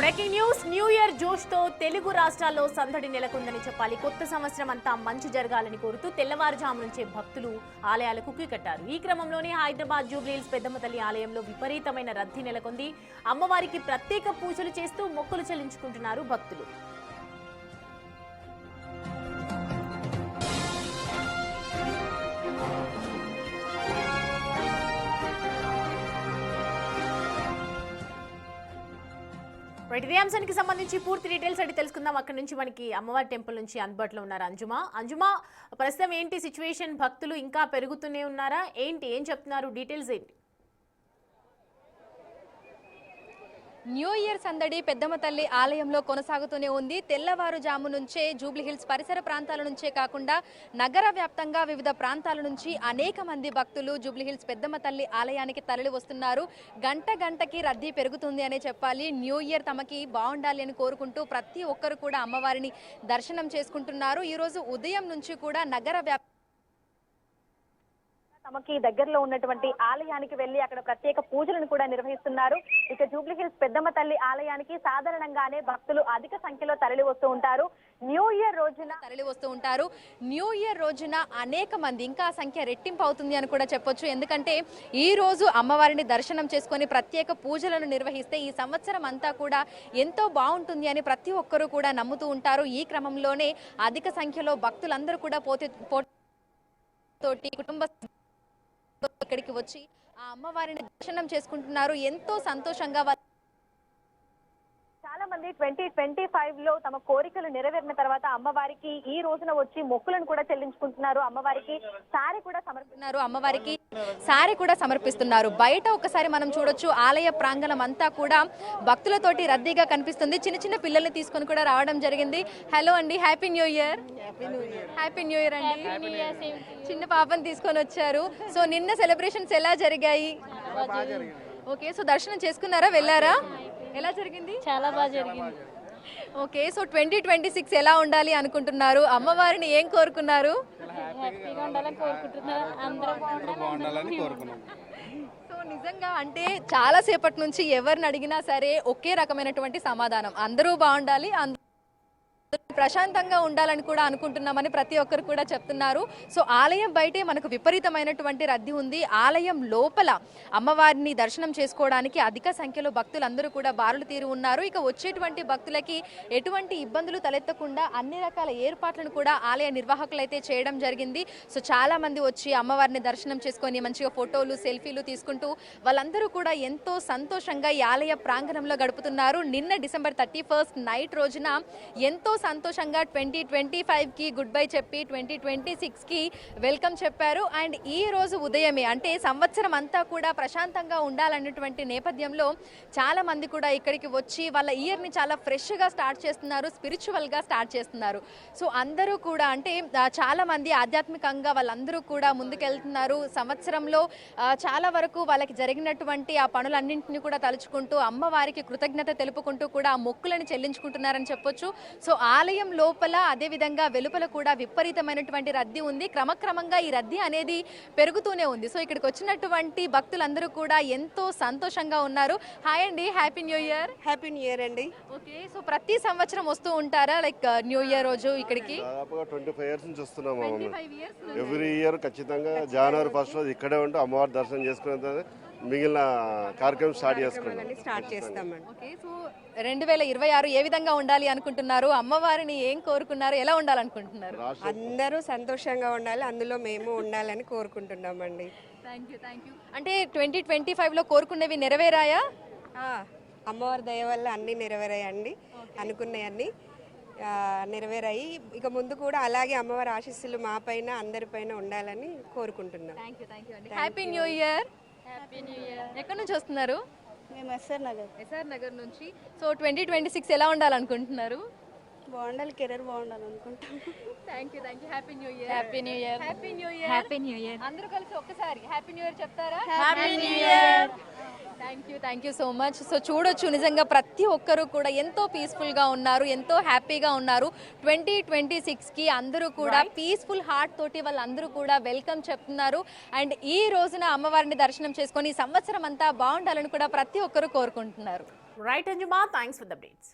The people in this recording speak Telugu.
Breaking news. న్యూ ఇయర్ జోష్ తో తెలుగు రాష్ట్రాల్లో సందడి నెలకొందని చెప్పాలి. కొత్త సంవత్సరం అంతా మంచి జరగాలని కోరుతూ తెల్లవారుజాము నుంచే భక్తులు ఆలయాలకు కట్టారు. ఈ క్రమంలోనే హైదరాబాద్ జూబ్లీహిల్స్ పెద్దమ్మ తల్లి ఆలయంలో విపరీతమైన రద్దీ నెలకొంది. అమ్మవారికి ప్రత్యేక పూజలు చేస్తూ మొక్కులు చెల్లించుకుంటున్నారు భక్తులు. ఇదే అంశానికి సంబంధించి పూర్తి డీటెయిల్స్ అడిగి తెలుసుకుందాం. అక్కడ నుంచి మనకి అమ్మవారి టెంపుల్ నుంచి అందుబాటులో ఉన్నారు అంజుమా. ప్రస్తుతం ఏంటి సిచ్యువేషన్? భక్తులు ఇంకా పెరుగుతూనే ఉన్నారా? ఏం చెప్తున్నారు? డీటెయిల్స్ ఏంటి? న్యూ ఇయర్ సందడి పెద్దమ్మ తల్లి ఆలయంలో కొనసాగుతూనే ఉంది. తెల్లవారుజాము నుంచే జూబ్లీహిల్స్ పరిసర ప్రాంతాల నుంచే కాకుండా నగర వ్యాప్తంగా వివిధ ప్రాంతాల నుంచి అనేక మంది భక్తులు జూబ్లీహిల్స్ పెద్దమ్మ తల్లి ఆలయానికి తరలి వస్తున్నారు. గంటకి రద్దీ పెరుగుతుంది అనే చెప్పాలి. న్యూ ఇయర్ తమకి బాగుండాలి అని కోరుకుంటూ ప్రతి ఒక్కరు కూడా అమ్మవారిని దర్శనం చేసుకుంటున్నారు. ఈ రోజు ఉదయం నుంచి కూడా నగర తమకి దగ్గరలో ఉన్నటువంటి ఆలయానికి వెళ్లి అక్కడ ప్రత్యేక పూజలను కూడా నిర్వహిస్తున్నారు. ఇక జూబ్లీహిల్స్ పెద్దమ్మ తల్లి ఆలయానికి సాధారణంగానే భక్తులు అధిక సంఖ్యలో తరలి వస్తూ ఉంటారు. న్యూ ఇయర్ రోజున అనేక మంది, ఇంకా సంఖ్య రెట్టింపు అవుతుంది అని కూడా చెప్పొచ్చు. ఎందుకంటే ఈ రోజు అమ్మవారిని దర్శనం చేసుకొని ప్రత్యేక పూజలను నిర్వహిస్తే ఈ సంవత్సరం అంతా కూడా ఎంతో బాగుంటుంది అని ప్రతి ఒక్కరూ కూడా నమ్ముతూ ఉంటారు. ఈ క్రమంలోనే అధిక సంఖ్యలో భక్తులందరూ కూడా తోటి కుటుంబ ఇక్కడికి వచ్చి ఆ అమ్మవారిని దర్శనం చేసుకుంటున్నారు. ఎంతో సంతోషంగా చాలా మంది 2025 లో తమ కోరికలు నెరవేరిన తర్వాత అమ్మవారికి ఈ రోజున వచ్చి మొక్కులను కూడా చెల్లించుకుంటున్నారు. అమ్మవారికి సారీ కూడా సమర్పిస్తున్నారు. బయట ఒకసారి మనం చూడొచ్చు, ఆలయ ప్రాంగణం అంతా కూడా భక్తులతోటి రద్దీగా కనిపిస్తుంది. చిన్న పిల్లల్ని తీసుకొని కూడా రావడం జరిగింది. హలో అండి, happy new year. Happy new year అండి. చిన్న పాపని తీసుకొని వచ్చారు. సో నిన్న సెలబ్రేషన్స్ ఎలా జరిగాయి? ఓకే, సో దర్శనం చేసుకున్నారా, వెళ్ళారా? ఎలా జరిగింది? చాలా బాగా జరిగింది. ఓకే, సో 2026 ఎలా ఉండాలి అనుకుంటున్నారు? అమ్మవారిని ఏం కోరుకున్నారు? హ్యాపీగా ఉండాలని కోరుకుంటున్నారు. అందరూ బాగుండాలని కోరుకున్నాం. సో నిజంగా అంటే చాలా సేపటి నుంచి ఎవరిని అడిగినా సరే ఒకే రకమైనటువంటి సమాధానం, అందరూ బాగుండాలి, ప్రశాంతంగా ఉండాలని కూడా అనుకుంటున్నామని ప్రతి ఒక్కరు కూడా చెప్తున్నారు. సో ఆలయం బయటే మనకు విపరీతమైనటువంటి రద్దీ ఉంది. ఆలయం లోపల అమ్మవారిని దర్శనం చేసుకోవడానికి అధిక సంఖ్యలో భక్తులందరూ కూడా బారులు తీరి ఉన్నారు. ఇక వచ్చేటువంటి భక్తులకి ఎటువంటి ఇబ్బందులు తలెత్తకుండా అన్ని రకాల ఏర్పాట్లను కూడా ఆలయ నిర్వాహకులు అయితే చేయడం జరిగింది. సో చాలా మంది వచ్చి అమ్మవారిని దర్శనం చేసుకొని మంచిగా ఫోటోలు, సెల్ఫీలు తీసుకుంటూ వాళ్ళందరూ కూడా ఎంతో సంతోషంగా ఈ ఆలయ ప్రాంగణంలో గడుపుతున్నారు. నిన్న December 31st నైట్ రోజున ఎంతో సంతోషంగా 2025కి గుడ్ బై చెప్పి 2026కి వెల్కమ్ చెప్పారు. అండ్ ఈ రోజు ఉదయమే అంటే సంవత్సరం అంతా కూడా ప్రశాంతంగా ఉండాలన్నటువంటి నేపథ్యంలో చాలా మంది కూడా ఇక్కడికి వచ్చి వాళ్ళ ఇయర్ని చాలా ఫ్రెష్గా స్టార్ట్ చేస్తున్నారు, స్పిరిచువల్గా స్టార్ట్ చేస్తున్నారు. సో అందరూ కూడా అంటే చాలా మంది ఆధ్యాత్మికంగా వాళ్ళందరూ కూడా ముందుకెళ్తున్నారు. సంవత్సరంలో చాలా వరకు వాళ్ళకి జరిగినటువంటి ఆ పనులన్నింటినీ కూడా తలుచుకుంటూ అమ్మవారికి కృతజ్ఞత తెలుపుకుంటూ కూడా ఆ మొక్కులను చెల్లించుకుంటున్నారని చెప్పొచ్చు. సో ఆలయం లోపల అదేవిధంగా వెలుపల కూడా విపరీతమైనటువంటి రద్దీ ఉంది. క్రమక్రమంగా ఈ రద్దీ అనేది పెరుగుతూనే ఉంది. సో ఇక్కడికి వచ్చినటువంటి భక్తులందరూ కూడా ఎంతో సంతోషంగా ఉన్నారు. హాయ్ అండి, happy new year. Happy new year అండి. ఓకే, సో ప్రతి సంవత్సరం వస్తూ ఉంటారా లైక్ న్యూ ఇయర్ రోజు ఇక్కడికి? దాదాపుగా 25 ఇయర్స్ నుంచి వస్తున్నాము. ఎవ్రీ ఇయర్ ఖచ్చితంగా జనవరి 1st రోజు ఇక్కడే ఉంటూ అమ్మవారి దర్శనం చేసుకునే మిగిలిన కార్యక్రమం స్టార్ట్ చేస్తామండి. ఓకే, సో 2026 ఏ విధంగా ఉండాలి అనుకుంటున్నారు? అమ్మవారిని ఏం కోరుకున్నారు? ఎలా ఉండాలనుకుంటున్నారు? అందరూ సంతోషంగా ఉండాలి, అందులో మేము ఉండాలని కోరుకుంటున్నామండి. Thank you. అంటే 2025లో కోరుకునేవి నెరవేరాయా? అమ్మవారి దయ వల్ల అన్నీ నెరవేరాయండి. అనుకున్నాయన్నీ నెరవేరాయి. ఇక ముందు కూడా అలాగే అమ్మవారి ఆశీస్సులు మా పైన అందరిపైన ఉండాలని కోరుకుంటున్నాం. Happy new year. ఎక్కడి నుంచి వస్తున్నారు? మేము ఎస్ఆర్ నగర్ నుంచి. సో 2026 ఎలా ఉండాలనుకుంటున్నారు? బాగుండాలి, కెరీర్ బాగుండాలి అనుకుంటాం. Thank you. Happy new year. అందరూ కలిసి ఒక్కసారి హ్యాపీ న్యూ ఇయర్ చెప్తారా? Happy new year. Thank you so much. So చూడొచ్చు, నిజంగా ప్రతి ఒక్కరు కూడా ఎంతో పీస్ఫుల్గా ఉన్నారు, ఎంతో హ్యాపీగా ఉన్నారు. 2026కి అందరూ కూడా పీస్ఫుల్ హార్ట్ తోటి వాళ్ళందరూ కూడా వెల్కమ్ చెప్తున్నారు. అండ్ ఈ రోజున అమ్మవారిని దర్శనం చేసుకొని ఈ సంవత్సరం అంతా బాగుండాలని కూడా ప్రతి ఒక్కరు కోరుకుంటున్నారు. Right Anjuma, thanks for the updates.